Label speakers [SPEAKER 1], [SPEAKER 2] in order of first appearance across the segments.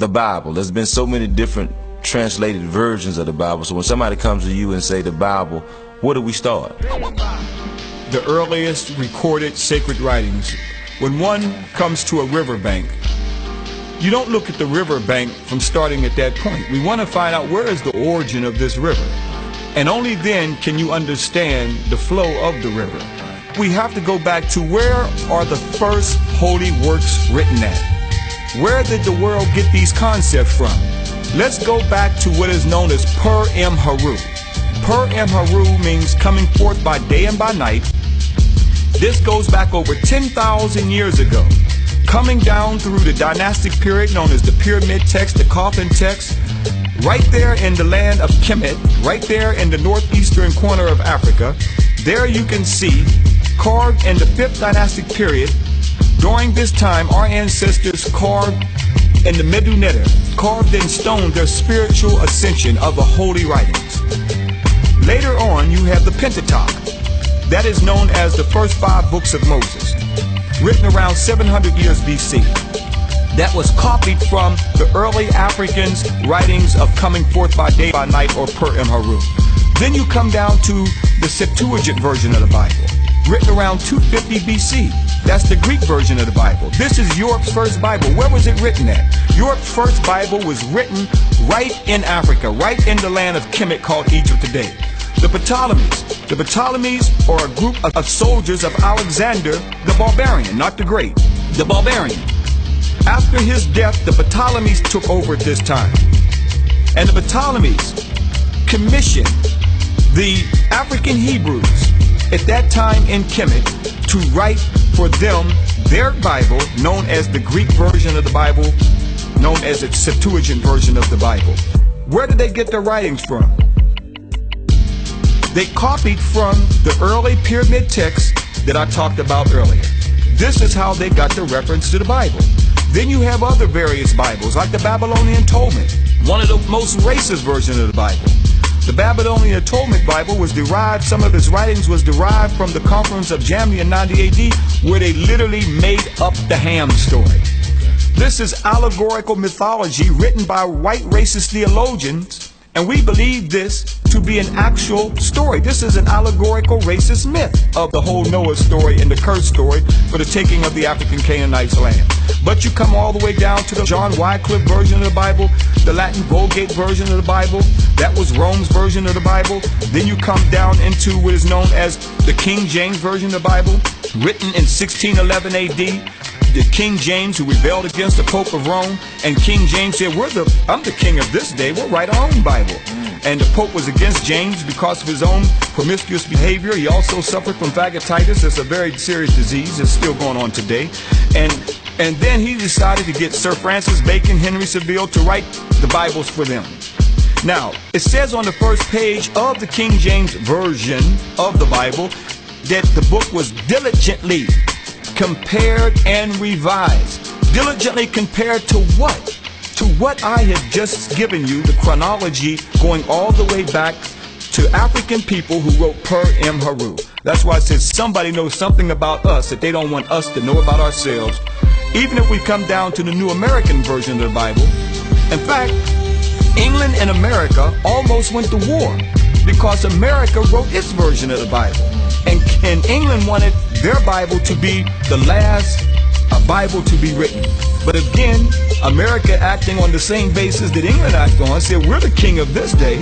[SPEAKER 1] the Bible. There's been so many different translated versions of the Bible. So when somebody comes to you and say the Bible, where do we start?
[SPEAKER 2] The earliest recorded sacred writings. When one comes to a riverbank, you don't look at the riverbank from starting at that point. We want to find out where is the origin of this river. And only then can you understand the flow of the river. We have to go back to where are the first holy works written at? Where did the world get these concepts from? Let's go back to what is known as Pur-im-Haru. Pur-im-Haru means coming forth by day and by night. This goes back over 10,000 years ago. Coming down through the dynastic period known as the Pyramid text, the Coffin text, right there in the land of Kemet, right there in the northeastern corner of Africa, there you can see carved in the 5th dynastic period. During this time, our ancestors carved in the Medunetta, carved in stone their spiritual ascension of the holy writings. Later on, you have the Pentateuch. That is known as the first 5 books of Moses, written around 700 years BC. That was copied from the early Africans' writings of coming forth by day, by night, or Pur-im-Haru. Then you come down to the Septuagint version of the Bible, written around 250 BC. That's the Greek version of the Bible. This is Europe's first Bible. Where was it written at? Europe's first Bible was written right in Africa, right in the land of Kemet called Egypt today. The Ptolemies. The Ptolemies are a group of soldiers of Alexander the Barbarian, not the Great, the Barbarian. After his death, the Ptolemies took over at this time. And the Ptolemies commissioned the African Hebrews at that time in Kemet to write for them their Bible, known as the Greek version of the Bible, known as the Septuagint version of the Bible. Where did they get their writings from? They copied from the early Pyramid text that I talked about earlier. This is how they got the reference to the Bible. Then you have other various Bibles, like the Babylonian Talmud, one of the most racist versions of the Bible. The Babylonian Talmud Bible was derived, some of its writings was derived from the Conference of Jamnia in 90 AD, where they literally made up the Ham story. This is allegorical mythology written by white racist theologians, and we believe this to be an actual story. This is an allegorical racist myth of the whole Noah story and the curse story for the taking of the African Canaanites' land. But you come all the way down to the John Wycliffe version of the Bible, the Latin Vulgate version of the Bible. That was Rome's version of the Bible. Then you come down into what is known as the King James version of the Bible, written in 1611 AD. The King James, who rebelled against the Pope of Rome, and King James said, I'm the king of this day, we'll write our own Bible. And the Pope was against James because of his own promiscuous behavior. He also suffered from phagocytis. It's a very serious disease. It's still going on today. And then he decided to get Sir Francis Bacon, Henry Saville to write the Bibles for them. Now, it says on the first page of the King James version of the Bible that the book was diligently compared and revised. Diligently compared to what? To what I had just given you, the chronology going all the way back to African people who wrote Pur-im-Haru. That's why I said somebody knows something about us that they don't want us to know about ourselves. Even if we come down to the New American version of the Bible. In fact, England and America almost went to war because America wrote its version of the Bible. And England wanted their Bible to be the last Bible to be written. But again, America, acting on the same basis that England acted on, said, we're the king of this day.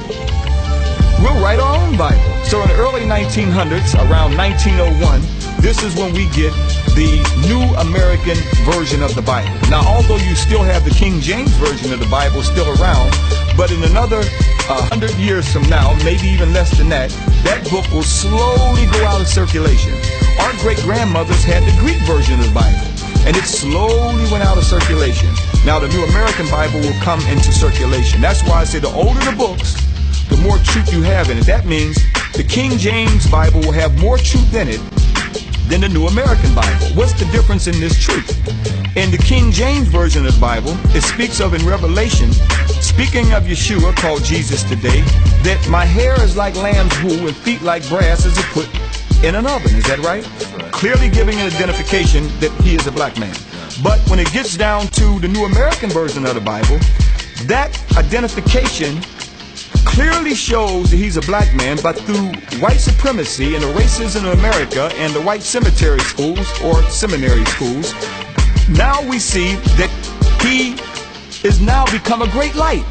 [SPEAKER 2] We'll write our own Bible. So in the early 1900s, around 1901, this is when we get the New American version of the Bible. Now, although you still have the King James version of the Bible still around, but in another 100 years from now, maybe even less than that, that book will slowly go out of circulation. Our great-grandmothers had the Greek version of the Bible, and it slowly went out of circulation. Now, the New American Bible will come into circulation. That's why I say the older the books, the more truth you have in it. That means the King James Bible will have more truth in it than the New American Bible. What's the difference in this truth? In the King James version of the Bible, it speaks of in Revelation, speaking of Yeshua, called Jesus today, that my hair is like lamb's wool and feet like brass as it put in an oven. Is that right? Clearly giving an identification that he is a black man. But when it gets down to the New American Version of the Bible, that identification clearly shows that he's a black man, but through white supremacy and the racism in America and the white cemetery schools or seminary schools, now we see that he is now become a great light.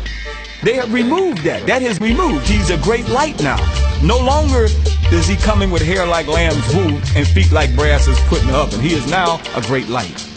[SPEAKER 2] They have removed that. That is removed. He's a great light now. No longer is he coming with hair like lamb's wool and feet like brass is put in the oven. He is now a great light.